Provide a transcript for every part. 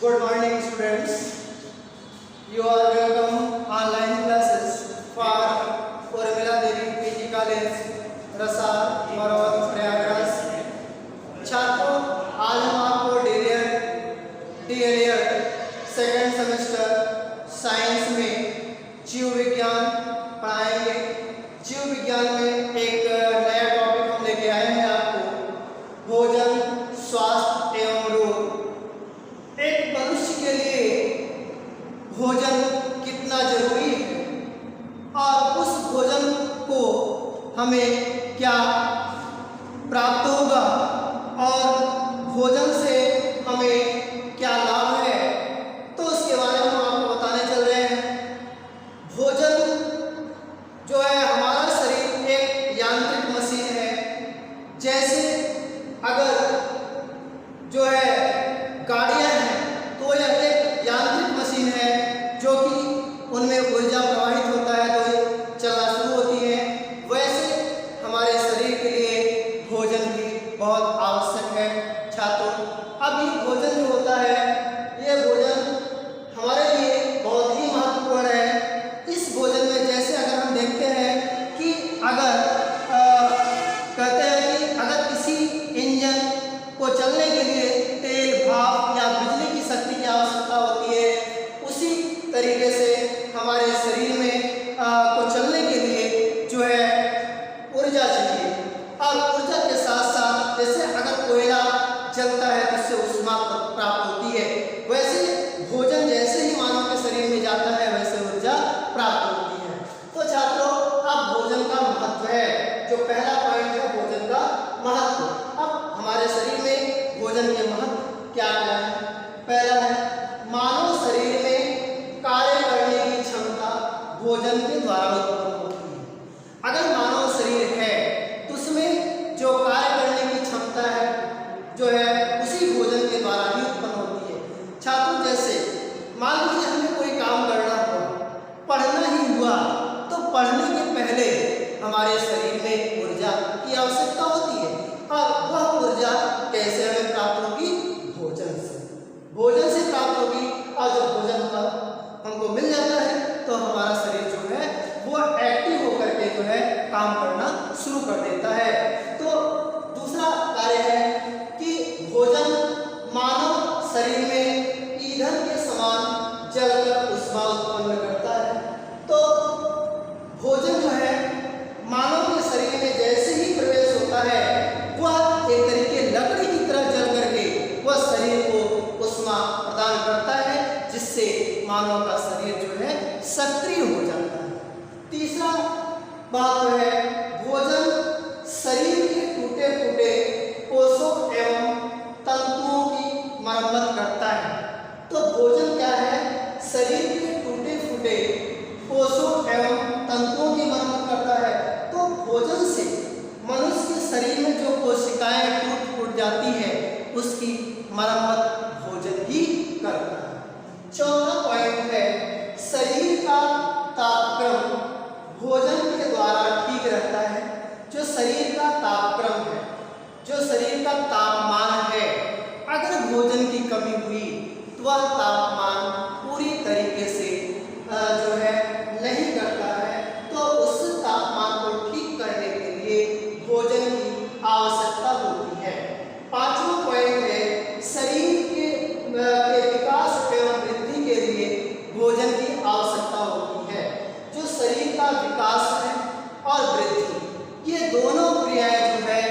Good morning, students. You are welcome online classes for Urmila Devi PG College, रसार Maraud Prayagraj. छात्रों, आज हम आपको DElEd second semester science में जीव विज्ञान पढ़ाएंगे। जीव विज्ञान में एक नया टॉपिक हम लेके आए हैं आपको, भोजन, स्वास्थ्य एवं रोग। एक मनुष्य के लिए भोजन कितना जरूरी है और उस भोजन को हमें क्या प्राप्त होगा और भोजन से हमें क्या लाभ है, तो उसके बारे में हम आपको बताने चल रहे हैं। भोजन जो है, हमारा शरीर एक यांत्रिक मशीन है। जैसे अगर जो है गाड़ियां हैं तो यह एक यांत्रिक मशीन है जो कि उनमें ऊर्जा प्रवाहित होता है तो चलना शुरू होती है। वैसे हमारे शरीर के लिए भोजन भी बहुत आवश्यक है। छात्रों, अब ये भोजन जो होता है, ये भोजन हमारे लिए बहुत ही महत्वपूर्ण है। इस भोजन में जैसे अगर हम देखते हैं कि अगर कहते हैं कि अगर किसी इंजन को चलने के लिए तेल, भाप या बिजली की शक्ति की आवश्यकता होती है, उसी तरीके से हमारे शरीर में को चलने के लिए जो है ऊर्जा चाहिए। और ऊर्जा के साथ साथ जैसे अगर कोयला जलता है तो उससे ऊष्मा प्राप्त होती है, वैसे भोजन जैसे ही मानव के शरीर में जाता है वैसे ऊर्जा प्राप्त होती है। तो छात्रों, अब भोजन का महत्व है, जो पहला पॉइंट है भोजन का महत्व। अब हमारे शरीर में भोजन के महत्व क्या क्या है? पहला है, मानव शरीर में कार्य करने की क्षमता भोजन के द्वारा उत्पन्न होती है। अगर मानव शरीर है तो उसमें जो कार्य करने की क्षमता है जो है उसी भोजन के द्वारा ही उत्पन्न होती है। छात्रों, जैसे मान लीजिए हमें कोई काम करना हुआ, पढ़ना ही हुआ, तो पढ़ने के पहले हमारे शरीर में ऊर्जा की आवश्यकता होती है। और वह ऊर्जा कैसे हमें प्राप्त होगी? भोजन से। भोजन से प्राप्त होगी। और जब भोजन हमको मिल जाता है तो हमारा शरीर जो है वो एक्टिव होकर के जो है काम करना शुरू कर देता है। तो दूसरा कार्य है कि भोजन मानव शरीर में ईंधन के समान जलकर ऊष्मा उत्पन्न करता है। तो भोजन जो है मानव के शरीर में जैसे ही प्रवेश होता है, वह एक तरीके लकड़ी की तरह जल करके वह शरीर को ऊष्मा प्रदान करता है, जिससे मानव का शरीर जो है सक्रिय हो जाता है। तीसरा बात तो है, भोजन शरीर के टूटे फूटे कोषों एवं तंतुओं की मरम्मत करता है। तो भोजन क्या है? शरीर के टूटे फूटे कोषों एवं तंतुओं की मरम्मत करता है। तो भोजन से मनुष्य के शरीर में जो कोशिकाएं टूट फूट जाती है उसकी मरम्मत भोजन ही करता है। चौथा पॉइंट है, शरीर का तापक्रम भोजन के द्वारा ठीक रहता है। जो शरीर का तापक्रम है, जो शरीर का तापमान है, अगर भोजन की कमी हुई तो वह तापमान पूरी तरीके से जो है नहीं करता है। तो उस तापमान को ठीक करने के लिए भोजन की आवश्यकता होती है। पांचवा पॉइंट है, शरीर के विकास एवं वृद्धि के लिए भोजन की आवश्यकता होती है। जो शरीर का विकास है और वृद्धि, ये दोनों क्रियाएं जो है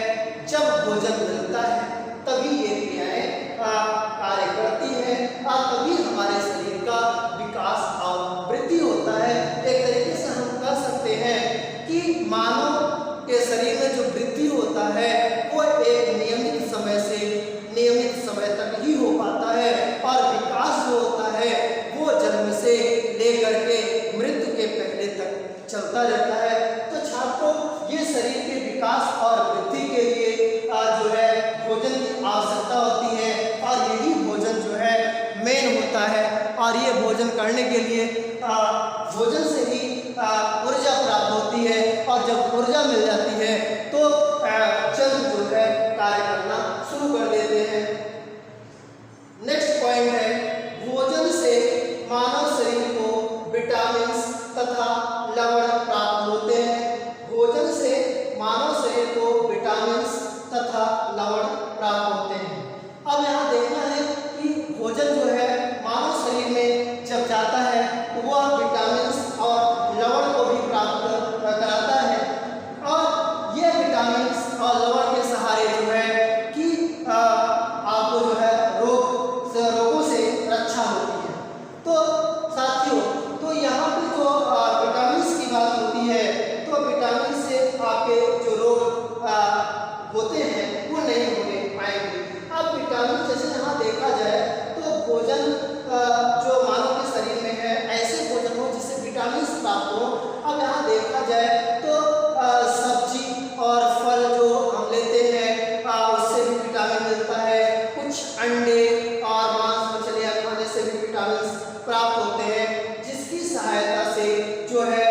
जब भोजन मिलता है तभी ये क्रियाएं कार्य करती है और तभी हमारे शरीर का विकास और वृद्धि होता है। एक तरीके से हम कह सकते हैं कि मानव के शरीर में जो वृद्धि होता है वो एक नियमित समय से नियमित समय तक ही हो पाता है, और विकास जो होता है वो जन्म से लेकर के मृत्यु के पहले तक चलता रहता है। तो छात्रों, ये शरीर के विकास और वृद्धि के लिए जो है भोजन की आवश्यकता होती है, और यही भोजन जो है मेन होता है। और ये भोजन करने के लिए भोजन से ही ऊर्जा प्राप्त होती है, और जब ऊर्जा मिल जाती है तो जल्द जो है कार्य करना शुरू कर देते हैं। नेक्स्ट पॉइंट है, विटामिन प्राप्त होते हैं, जिसकी सहायता से जो है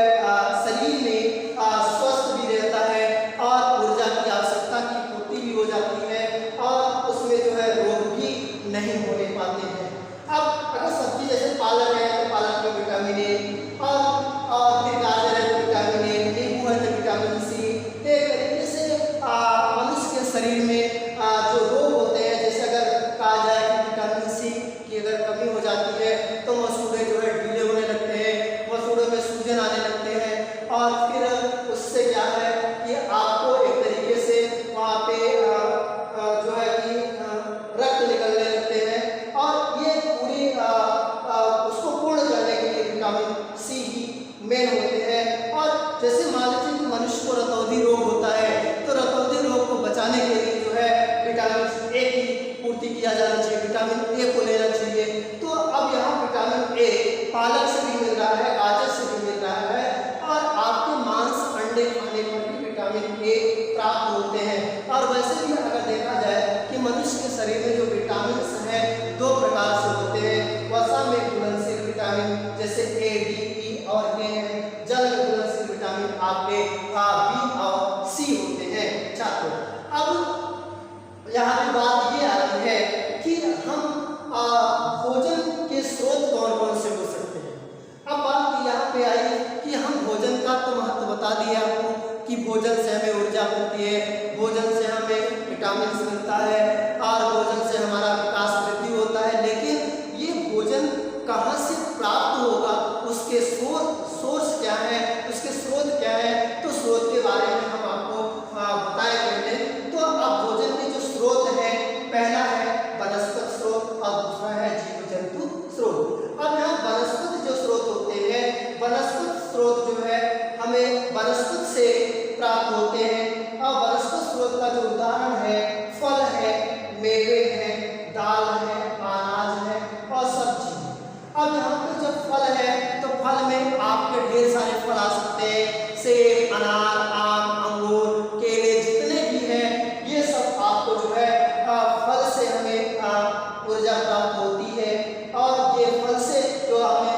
शरीर में स्वस्थ भी रहता है और ऊर्जा की आवश्यकता की पूर्ति भी हो जाती है और उसमें जो है रोग भी नहीं होने पाते हैं। अब अगर सब्जी जैसे पालक है तो पालक में विटामिन ए और फिर गाजर है तो विटामिन ए, नींबू है तो विटामिन सी। एक तरीके से मनुष्य के शरीर में जो रोग होते हैं, जैसे अगर कहा जाए कि विटामिन सी की अगर कमी हो जाती है तो मसूड़े जो है ढीले होने लगते हैं, मसूड़ों में सूजन आने लगते हैं और फिर उससे क्या है कि आपको एक तरीके से वहाँ पे जो है कि रक्त निकलने लगते हैं और ये पूरी उसको पूर्ण करने के लिए विटामिन सी ही मेन होते हैं। और जैसे मान लीजिए कि मनुष्य को रतौंधी रोग होता है तो रतौंधी रोग को बचाने के लिए जो है विटामिन ए की पूर्ति किया जाना चाहिए, विटामिन ए को लेना चाहिए। तो अब यहाँ विटामिन ए पालक से भी मिल रहा है, गाजर से भी मिल रहा है और आपके मांस अंडे खाने पर भी विटामिन ए प्राप्त होते हैं। और वैसे भी अगर देखा जाए कि मनुष्य के शरीर में जो विटामिन हैं दो प्रकार से होते हैं, वसा में घुलनशील विटामिन जैसे ए, डी, ई और के हैं, जल में घुलनशील विटामिन आपके बी और सी होते हैं। छात्रों, अब यहाँ पे बात ये आ रही है कि हम भोजन के स्रोत कौन कौन से हो सकते हैं। अब बात यहाँ पे आई कि हम भोजन का तो महत्व बता दिया आपको कि भोजन से हमें ऊर्जा मिलती है, भोजन से हमें विटामिन मिलता है और भोजन से हमारा विकास वृद्धि होता है। लेकिन ये भोजन कहाँ से प्राप्त होगा, उसके सोर्स क्या है, उसके स्रोत क्या है, तो स्रोत के बारे में हम आपको बताएं पहले। तो अब भोजन के जो स्रोत है, पहला है वनस्पति स्रोत और दूसरा है जीव जंतु स्रोत। अब यहाँ वनस्पति जो स्रोत होते हैं, वनस्पति स्रोत जो है हमें वनस्पति से प्राप्त होते हैं और वनस्पति स्रोत का जो उदाहरण है फल है, मेवे है, दाल है, अनाज है और सब्जी। अब यहाँ पे जब फल है तो फल में आपके ढेर सारे फल आ सकते हैं, सेब, अनार, आम, अंगूर, केले जितने भी हैं, ये सब आपको जो है फल से हमें ऊर्जा प्राप्त होती है। और ये फल से जो हमें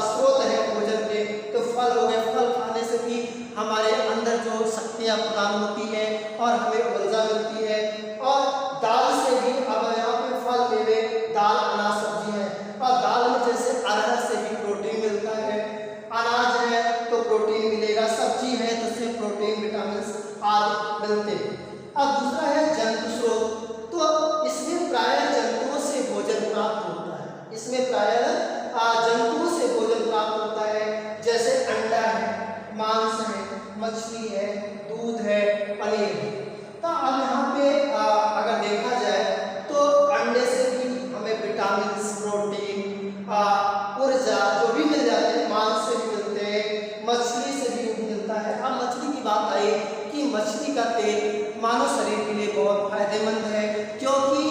स्रोत है भोजन के, तो फल हो गए, फल खाने से भी हमारे अंदर जो शक्तियाँ प्रदान होती है और हमें ऊर्जा मिलती है। और दाल से भी, अब यहाँ पे फल मेवे दाल अनाज सब्जी है और दाल में जैसे अरहर से भी प्रोटीन मिलता है, अनाज है तो प्रोटीन मिलेगा, सब्जी है तो उससे प्रोटीन विटामिन आदि मिलते हैं। अब दूसरा है जंतु स्रोत, तो इसमें प्रायः जंतुओं से भोजन प्राप्त होता है, इसमें प्रायः जंतुओं से भोजन प्राप्त होता है, जैसे अंडा है, मांस है, मछली है, दूध है, पनीर है। तो अब यहाँ पे अगर देखा जाए तो अंडे से भी हमें विटामिन, प्रोटीन, ऊर्जा जो भी मिल जाते हैं, मांस से भी मिलते हैं, मछली से भी मिलता है। अब मछली की बात आई कि मछली का तेल मानव शरीर के लिए बहुत फायदेमंद है, क्योंकि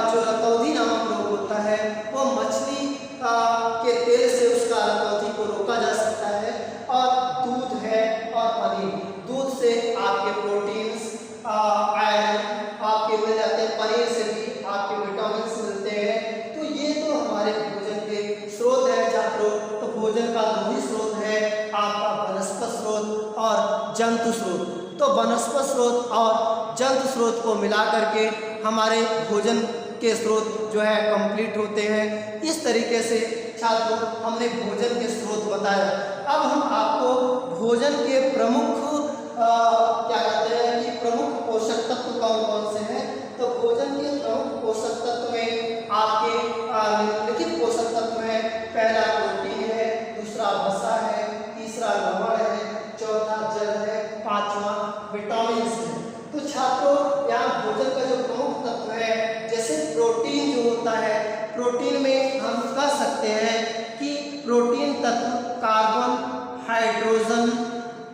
जो रतौंधी नामक रोग होता है वो मछली के तेल से उसका रतौंधी को रोका जा सकता है। और दूध है और पनीर, दूध से आपके प्रोटीन्स, आयरन आपके मिल जाते हैं, पनीर से भी आपके विटामिन मिलते हैं। तो ये तो हमारे भोजन के स्रोत है छात्रों। तो भोजन का दो ही स्रोत है, आपका वनस्पति स्रोत और जंतु स्रोत। तो वनस्पति स्रोत और जंतु स्रोत को मिला करके हमारे भोजन के स्रोत जो है कंप्लीट होते हैं। इस तरीके से छात्रों हमने भोजन के स्रोत बताया। अब हम आपको भोजन के प्रमुख क्या कहते हैं कि प्रमुख पोषक तत्व कौन कौन से हैं। तो भोजन के प्रमुख पोषक तत्व में आपके निम्नलिखित पोषक तत्व हैं। पहला प्रोटीन है, दूसरा वसा है, तीसरा लवण है, चौथा जल है, पांचवा विटामिन है। तो छात्रों यहाँ भोजन का जो प्रमुख तत्व है, जैसे प्रोटीन जो होता है, प्रोटीन में हम कह सकते हैं कि प्रोटीन तत्व कार्बन, हाइड्रोजन,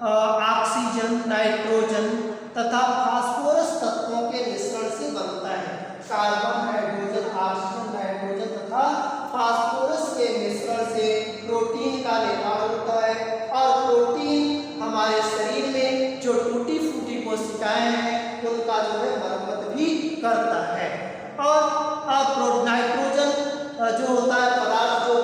ऑक्सीजन, नाइट्रोजन तथा फास्फोरस तत्वों के मिश्रण से बनता है। कार्बन, हाइड्रोजन, ऑक्सीजन, नाइट्रोजन तथा फास्फोरस के मिश्रण से प्रोटीन का निर्माण होता है। और प्रोटीन हमारे शरीर में जो टूटी फूटी कोशिकाएं हैं उनका जो है मरम्मत भी करता है। और नाइट्रोजन जो होता है पदार्थ जो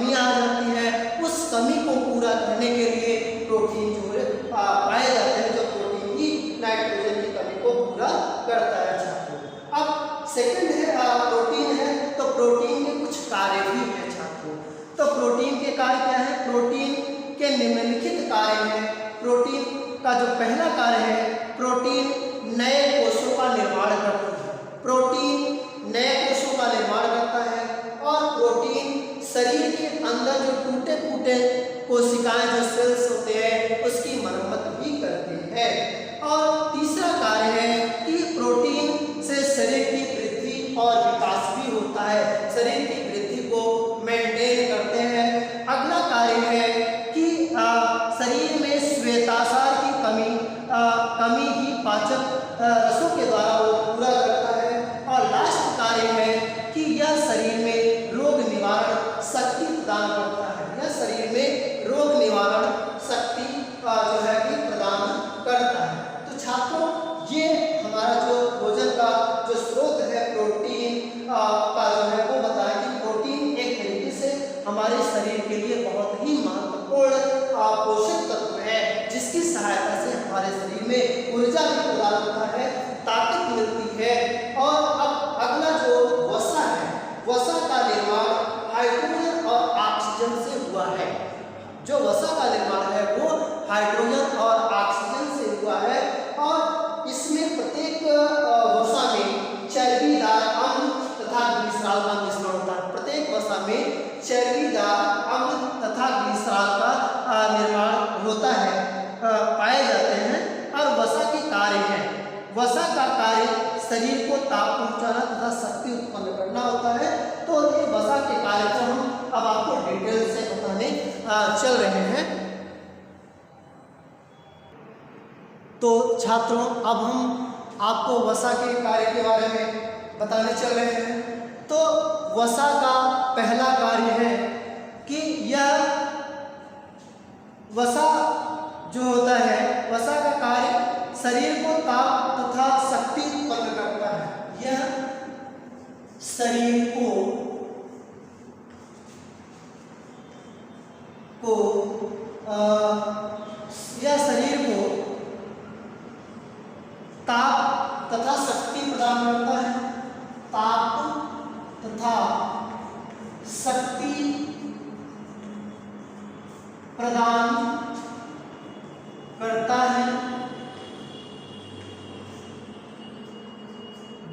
कमी आ जाती है, उस कमी को पूरा करने के लिए प्रोटीन जो है पाए जाते हैं, जो प्रोटीन की नाइट्रोजन की कमी को पूरा करता है छात्रों। अब सेकंड है प्रोटीन है, तो प्रोटीन के कुछ कार्य भी हैं छात्रों। तो प्रोटीन के कार्य क्या है? प्रोटीन के निम्नलिखित कार्य हैं। प्रोटीन का जो पहला कार्य है, प्रोटीन नए कोषों का निर्माण करता है। प्रोटीन नए कोषों का निर्माण करता है और प्रोटीन शरीर के अंदर जो टूटे फूटे कोशिकाएं, जो सेल्स होते हैं, उसकी मरम्मत भी करते हैं। और तीसरा कार्य है कि प्रोटीन से शरीर की वृद्धि और विकास भी होता है, शरीर की वृद्धि को मेंटेन करते हैं। अगला कार्य है कि शरीर में श्वेतासार की कमी ही पाचक रसों के द्वारा वो पूरा करता है। और लास्ट कार्य है कि यह शरीर में रोग निवारण शक्ति प्रदान करता है, यह शरीर में रोग निवारण शक्ति जो है कि प्रदान करता है। तो छात्रों, ये हमारा जो भोजन का जो स्रोत है प्रोटीन का जो है वो बताया कि प्रोटीन एक तरीके से हमारे शरीर के लिए बहुत ही महत्वपूर्ण पोषक तत्व है, जिसकी सहायता से हमारे शरीर में ऊर्जा भी प्रदान होता है, ताकत मिलती है। और अब अगला जो वसा है, वसा का निर्माण हाइड्रोजन और ऑक्सीजन से हुआ है। जो वसा का निर्माण है वो हाइड्रोजन और ऑक्सीजन से हुआ है। और इसमें प्रत्येक वसा में चर्बीदार अम्ल तथा ग्लिसरॉल का मिश्रण होता है। प्रत्येक वसा में चर्बीदार अम्ल तथा ग्लिसरॉल का निर्माण होता है, पाए जाते हैं। और वसा के कार्य हैं, वसा का कार्य शरीर को ताप पहुंचाना तथा शक्ति उत्पन्न करना होता है। तो ये वसा के कार्य को हम अब आपको डिटेल से बताने चल रहे हैं। तो छात्रों, अब हम आपको वसा के कार्य के बारे में बताने चल रहे हैं। तो वसा का पहला कार्य है कि यह वसा जो होता है, वसा का कार्य शरीर को ताप तथा शक्ति उत्पन्न करता है। यह शरीर को ताप तथा शक्ति प्रदान करता है, ताप तथा शक्ति प्रदान करता है।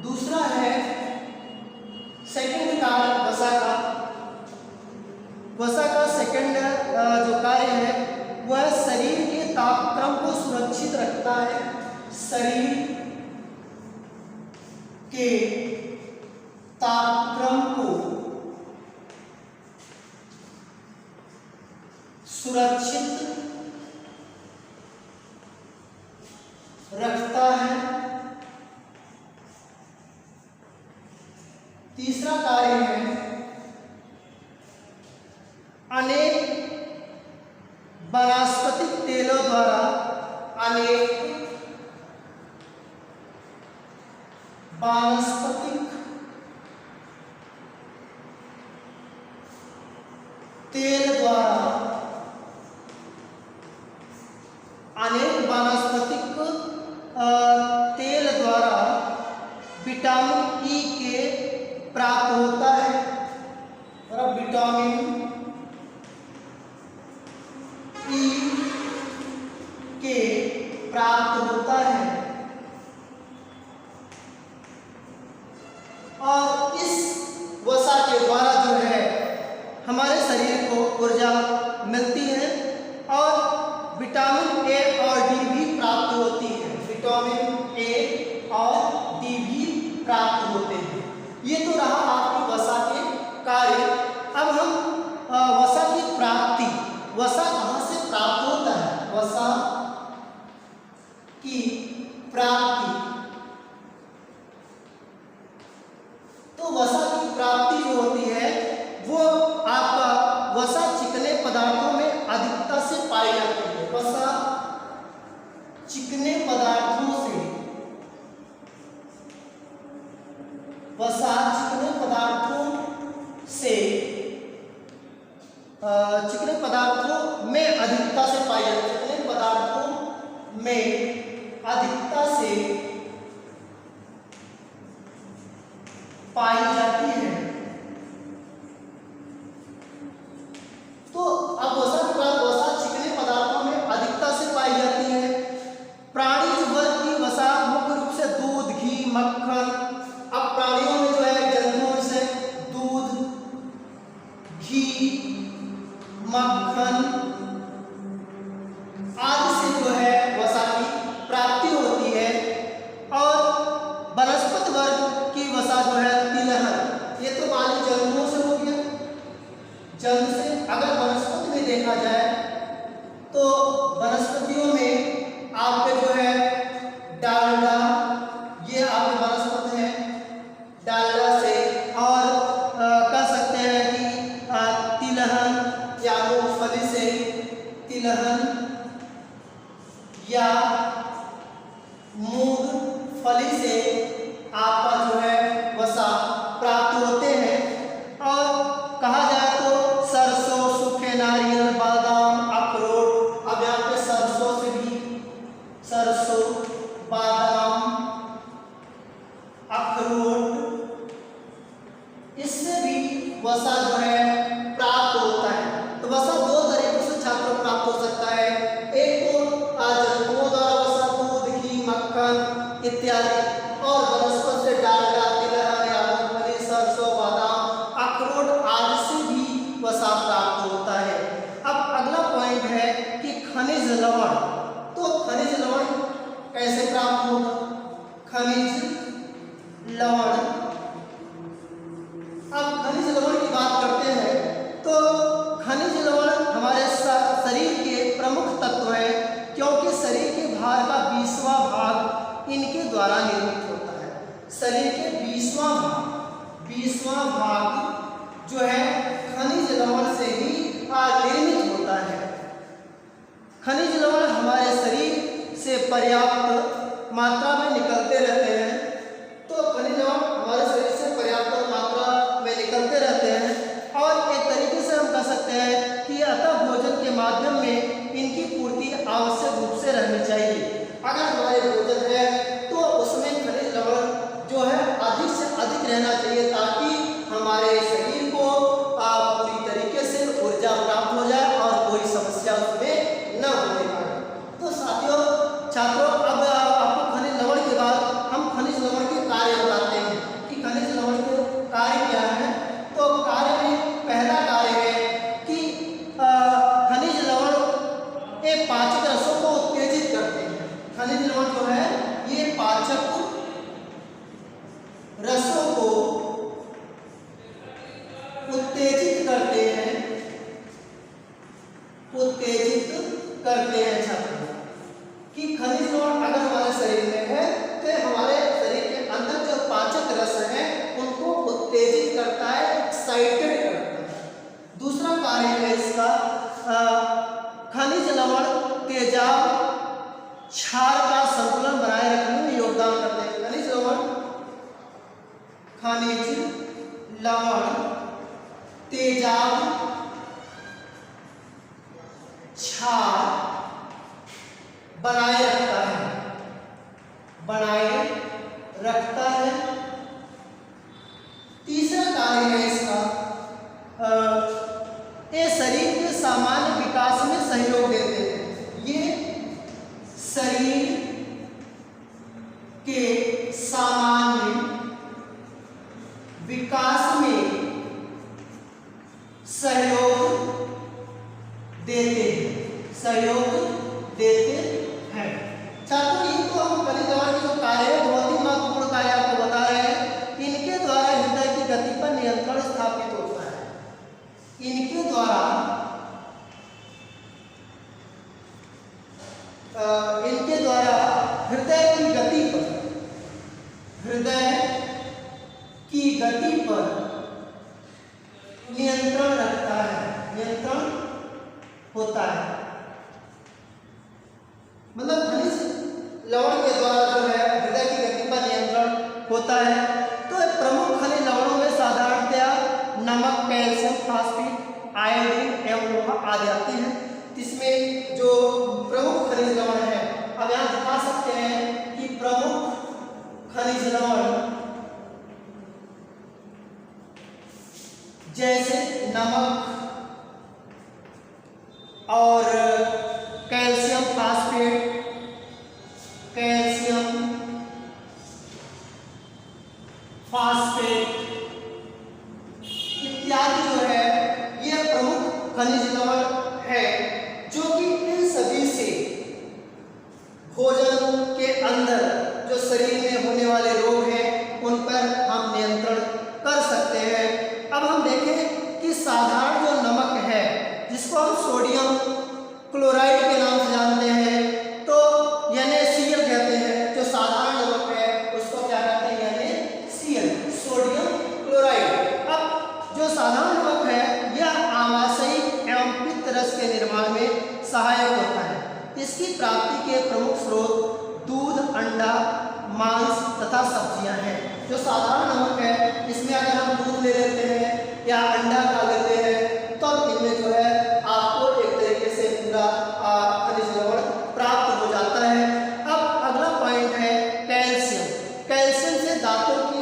दूसरा है सेकंड कार्य वसा का। वसा का सेकंड जो कार्य है वह शरीर के तापक्रम को सुरक्षित रखता है, शरीर के तापक्रम को सुरक्षित रखता है। तीसरा कार्य है अनेक वनस्पतिक तेलों द्वारा, अनेक वानस्पतिक तेल द्वारा, अनेक वानस्पतिक तेल द्वारा विटामिन ई के प्राप्त होता है। और विटामिन ई के प्राप्त होता है। और इस वसा के द्वारा जो है हमारे शरीर को ऊर्जा मिलती है और विटामिन ए और डी भी प्राप्त होती है। विटामिन ए और डी भी प्राप्त होते हैं। ये तो रहा आपकी वसा के कार्य। अब हम वसा की प्राप्ति, वसा कहाँ से प्राप्त होता है, वसा की प्राप्ति। तो वसा की प्राप्ति जो होती है वो आपका वसा चिकने पदार्थों में अधिकता से पाई जाती है। वसा चिकने पदार्थों से, वसा चिकने पदार्थों से में अधिकता से पाई जाती है। तो अब वसा के बाद वसा चिकने पदार्थों में अधिकता से पाई जाती है। प्राणीज वर्ग की वसा मुख्य रूप से दूध, घी, मक्खन। अब प्राणियों में जो है जंतुओं से दूध, घी, मक्खन आदि से जो है वसा की प्राप्ति होती है। और वनस्पति वर्ग की वसा जो है तिलहन, ये तो मान लीजिए जंतुओं से हो गया। जंतु से अगर वनस्पति में देखा जाए तो वनस्पतियों में आपके जो है डालडा, ये आपके वनस्पति है डालडा से। और कह सकते हैं कि तिलहन या मूंगफली से तिलहन या मूंगफली से आपका जो है वसा प्राप्त होते हैं। और कहा जाए तो सरसों, सूखे नारियल, बादाम, अखरोट। अब यहाँ पे सरसों से भी, सरसों, बादाम, अखरोट, इससे भी वसा जो है प्राप्त होता है। तो वसा दो तरीकों से छात्रों को प्राप्त हो सकता है। एक तो जंतुओं द्वारा वसा दूध, घी, मक्खन इत्यादि, और वनस्पति से डालडा, तिलहन या मूंगफली, सरसों, बादाम, अखरोट आदि से भी वसा प्राप्त होता है। अब अगला पॉइंट है कि खनिज लवण। तो खनिज लवण कैसे प्राप्त होगा? खनिज लवण, अब खनिज लवण की बात करते हैं तो खनिज लवण हमारे शरीर के प्रमुख तत्व हैं, क्योंकि शरीर के भार का 20वां भाग इनके द्वारा निर्मित होता है। शरीर के 20वां भाग जो है खनिज लवण से ही निर्मित होता है। खनिज लवण हमारे शरीर से पर्याप्त मात्रा में निकलते रहते हैं। तो खनिज लवण हमारे शरीर से पर्याप्त मात्रा में निकलते रहते हैं। और एक तरीके से हम कह सकते हैं कि अतः भोजन के माध्यम में इनकी पूर्ति आवश्यक रूप से रहनी चाहिए। अगर हमारे भोजन है तो उसमें खनिज लवण जो है अधिक से अधिक रहना चाहिए, ताकि हमारे शरीर को पूरी तरीके से ऊर्जा प्राप्त हो जाए और कोई समस्या उसमें न होने पाए। तो साथियों, छात्रों, अब आपको खनिज लवण के बाद हम खनिज लवण के कार्य बताते हैं कि खनिज लवण के कार्य क्या है। तो कार्य में पहला कार्य है कि खनिज लवण ये पाचक रसों को उत्तेजित करते हैं। खनिज लवण जो है ये पाचक रसों को उत्तेजित करते हैं, छात्रों। कि खनिज लवण अगर हमारे शरीर में है तो हमारे शरीर के अंदर जो पाचक रस है उनको उत्तेजित करता है, एक्साइटेड करता है। दूसरा कार्य है इसका, खनिज लवण तेजाब क्षार का संतुलन बनाए रखने में योगदान करते हैं। खनिज लवण तेजाब क्षार बनाए रखता है। तीसरा कार्य है इसका, ये शरीर के सामान्य विकास में सहयोग देते हैं। ये शरीर के सामान्य विकास में सहयोग देते हैं। छात्रों, ये तो हम खनिज लवण के जो कार्य है बहुत ही महत्वपूर्ण कार्य आपको बता रहे हैं। इनके द्वारा हृदय की गति पर नियंत्रण स्थापित होता है। इनके द्वारा हृदय की गति पर नियंत्रण होता है। मतलब खनिज लवण के द्वारा जो है हृदय की गति पर नियंत्रण होता है। तो प्रमुख खनिज लवणों में साधारणतया नमक, कैल्शियम, फास्फेट, आयोडीन एवं लोहा आदि आते हैं। इसमें जो प्रमुख खनिज लवण है अब यहाँ दिखा सकते हैं कि प्रमुख खनिज लवण जैसे नमक और कैल्शियम फास्फेट, कैल्शियम फास्फेट इत्यादि जो है ये प्रमुख खनिज लवण है, जो कि इन सभी से भोजन के अंदर जो शरीर में होने वाले रोग हैं उन पर हम नियंत्रण कर सकते हैं। अब हम देखें कि साधारण जो नमक है जिसको हम सोडियम क्लोराइड के नाम से जानते हैं, तो NaCl कहते हैं। जो साधारण नमक है उसको क्या कहते हैं? NaCl, sodium chloride. अब जो साधारण नमक है यह आमाशयी एवं पित्त रस के निर्माण में सहायक होता है। इसकी प्राप्ति के प्रमुख स्रोत दूध, अंडा, मांस तथा सब्जियां हैं। जो साधारण नमक है इसमें अगर हम दूध ले लेते हैं या अंडा खा लेते हैं तो इनमें जो है आपको एक तरीके से पूरा खनिज लवण प्राप्त हो जाता है। अब अगला पॉइंट है कैल्शियम। कैल्शियम से दांतों की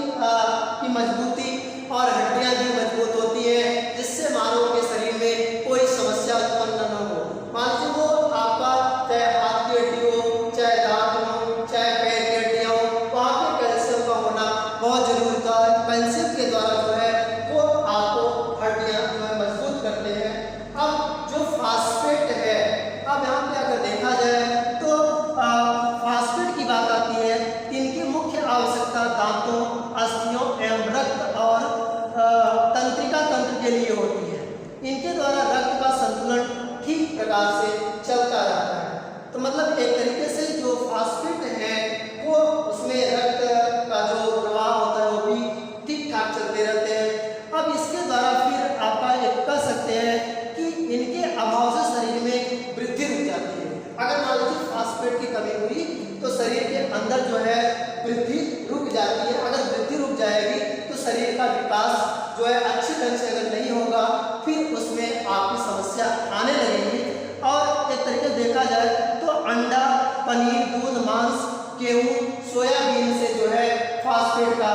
मजबूती और हड्डियां भी मजबूत होती है, जिससे मानव के शरीर में कोई समस्या उत्पन्न न हो। मान लीजिए वो आपका चाहे हाथ की हड्डी हो, चाहे दांत हो, चाहे पैर की हड्डियां हो, वहाँ पे कैल्शियम का होना बहुत जरूरी होता है। कैल्शियम के द्वारा जो है वो आपको हड्डियां जो है मजबूत करते हैं। अब जो फास्फेट है, अब यहाँ पे अगर देखा जाए तो फास्फेट की बात आती है, इनकी मुख्य आवश्यकता दांतों, अस्थियों एवं रक्त और तंत्रिका तंत्र के लिए होती है। इनके द्वारा रक्त का संतुलन ठीक प्रकार से चलता रहता है। तो मतलब एक तरीके से जो फास्फेट है वो उसमें रक्त का जो प्रवाह होता है वो भी ठीक ठाक चलते रहते हैं। अब इसके द्वारा फिर आप कह सकते हैं कि इनके अभाव से शरीर में वृद्धि रुक जाती है। अगर मान लीजिए फास्फेट की कमी हुई तो शरीर के अंदर जो है वृद्धि रुक जाती है। अगर वृद्धि रुक जाएगी तो शरीर का विकास जो है अच्छे ढंग से अगर नहीं होगा फिर उसमें आपकी समस्या आने लगेगी। और एक तरीके से देखा जाए तो अंडा, पनीर, दूध, मांस, गेहूँ, सोयाबीन से जो है फास्फेट का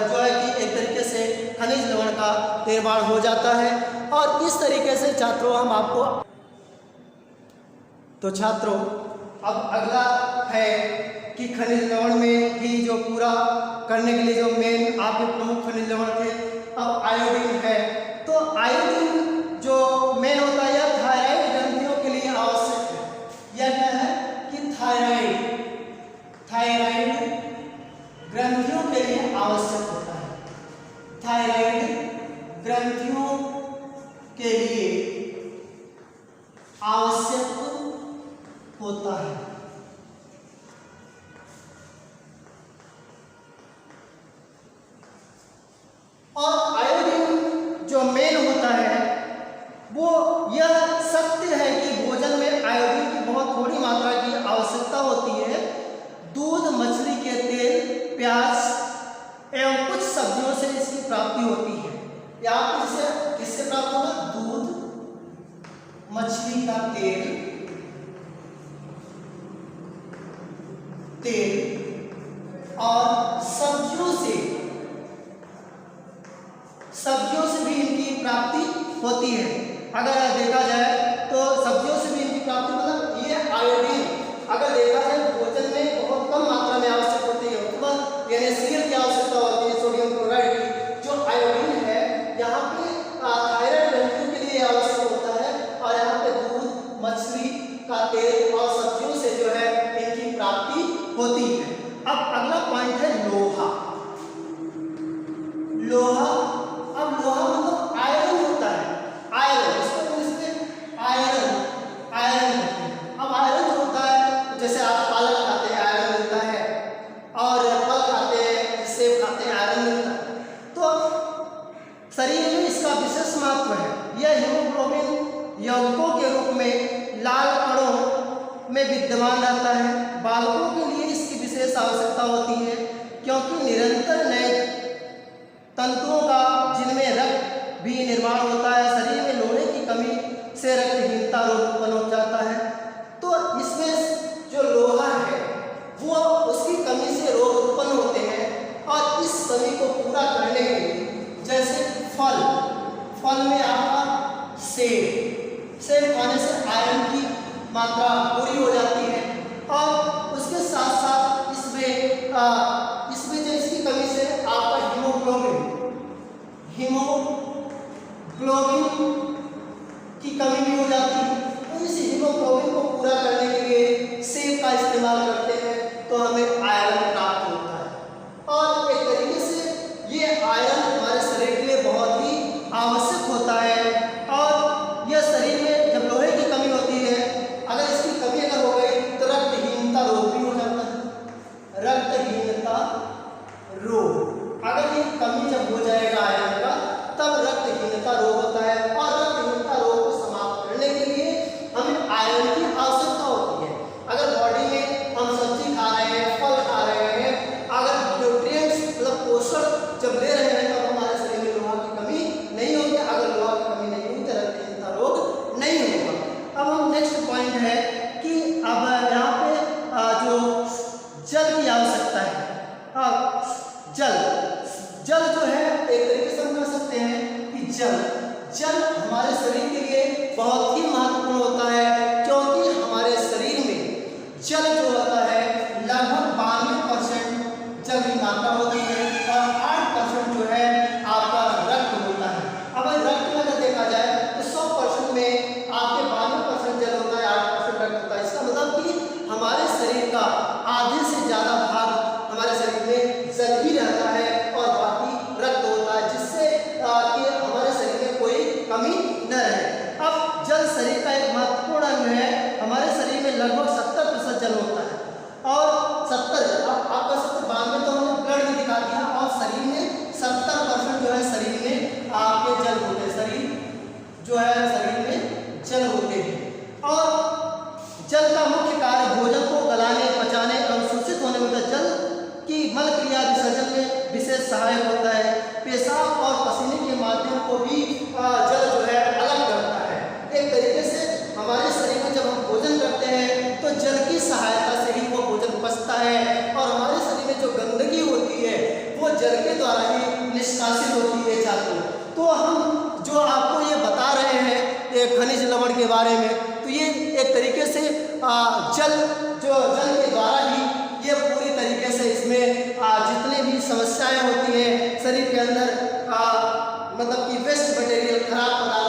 जो है कि एक तरीके से खनिज लवण का निर्माण हो जाता है। और इस तरीके से छात्रों हम आपको तो छात्रों अब अगला है कि खनिज लवण में ही जो पूरा करने के लिए जो मेन आपके प्रमुख खनिज लवण थे, अब आयोडीन है। तो आयोडीन जो मेन होता है यह थायराइड ग्रंथियों के लिए आवश्यक है। यह क्या है कि थायराइड ग्रंथियों के लिए आवश्यक होता है। थायराइड ग्रंथियों के लिए आवश्यक होता है। और आयोडीन जो मेन होता है वो यह सत्य है कि भोजन में आयोडीन की बहुत थोड़ी मात्रा की आवश्यकता होती है। दूध, मछली के तेल, प्याज एवं कुछ सब्जियों से इसकी प्राप्ति होती है। या इसे किससे प्राप्त होगा? दूध, मछली का तेल और सब्जियों से भी इनकी प्राप्ति होती है। अगर देखा जाए तो सब्जियों से भी इनकी प्राप्ति मतलब ये आयोडीन अगर देखा जाए भोजन में बहुत कम मात्रा में आवश्यक होती है। NaCl की आवश्यकता होती है, सोडियम क्लोराइड की। जो आयोडीन है यहाँ पे थायराइड ग्रंथियों के लिए आवश्यक होता है। और यहाँ पे दूध, मछली का तेल और सब्जियों से जो है इनकी प्राप्ति होती है। अब अगला पॉइंट है लोहा। अब लोहा मतलब आयरन होता है। आयरन इसमें आयरन अब आयरन जो होता है, जैसे आप पालक खाते हैं आयरन मिलता है, और फल खाते हैं, सेब खाते हैं आयरन मिलता है। तो शरीर में इसका विशेष महत्व है। यह हीमोग्लोबिन यौगिकों के रूप में लाल कणों में विद्यमान रहता है। बालकों के लिए इसकी विशेष आवश्यकता होती है क्योंकि निरंतर नए तंतुओं का जिनमें रक्त भी निर्माण होता है। शरीर में लोहे की कमी से रक्तहीनता रोग उत्पन्न हो जाता है। तो इसमें जो सेब खाने से आयरन की मात्रा पूरी हो जाती है। और उसके साथ साथ इसमें जो इसकी कमी से आपका हीमोग्लोबिन की कमी भी हो जाती है। तो इस हीमोग्लोबिन को पूरा करने के लिए सेब का इस्तेमाल करते हैं, तो हमें आयरन प्राप्त होता है। और एक तरीके से ये आयरन हमारे शरीर के लिए बहुत ही आवश्यक होता है। और यह शरीर में जब लोहे की कमी होती है, अगर इसकी कमी अगर हो गई तो रक्तहीनता रोग भी हो जाता है। रक्तहीनता रोग, अगर ये कमी जब हो जाएगा आयरन का, तब रक्तहीनता रोग होता है। और रक्तहीनता रोग को समाप्त करने के लिए हमें आयरन की आवश्यकता होती है। अगर बॉडी में हम सब्जी खा रहे हैं, फल खा रहे हैं, अगर न्यूट्रिएंट्स मतलब पोषण जब ले रहे हैं, तब हमारे शरीर में लोहा की कमी नहीं होगी। अगर लोहा की कमी नहीं होगी तो रक्तहीनता रोग नहीं होगा। अब हम नेक्स्ट पॉइंट है कि अब यहाँ पे जो जल की आवश्यकता है, जल जो है एक तरीके से हम कह सकते हैं कि जल हमारे शरीर के लिए बहुत ही महत्वपूर्ण होता है, क्योंकि हमारे शरीर में जल जो होता है लगभग 92% जल की मात्रा होती है और 8% जो है आपका रक्त होता है। अब रक्त में अगर देखा जाए तो 100% में आपके 92% जल होता है, 8% रक्त होता है। इसका मतलब कि हमारे शरीर का आधे से ज़्यादा भाग हमारे शरीर में जल ही रहता है और बाकी रक्त होता है, जिससे कि हमारे शरीर में कोई कमी न रहे। अब जल शरीर का एक महत्वपूर्ण अंग है। हमारे शरीर में लगभग 70% जल होता है और 70 अब आपका 92 तो हमने ब्लड में दिखा दिया, और शरीर में 70% जो है शरीर में आपके जल होते हैं, शरीर में जल होते हैं। और जल का मुख्य कार्य भोजन को गलाने, पचाने, अवशोषित होने में होता है। जल की मल क्रिया विसर्जन में विशेष सहायक होता है। पेशाब और पसीने के माध्यम को भी जल जो है अलग करता है। एक तरीके से हमारे शरीर में जब हम भोजन करते हैं तो जल की सहायता से ही वो भोजन पचता है, और हमारे शरीर में जो गंदगी होती है वो जल के द्वारा ही निष्कासित होती है छात्रों। तो हम जो आपको ये बता रहे हैं एक खनिज लवण के बारे में, तो ये एक तरीके से जल के द्वारा ही ये पूरी तरीके से इसमें जितने भी समस्याएं होती हैं शरीर के अंदर, मतलब कि वेस्ट मटेरियल, खराब पदार्थ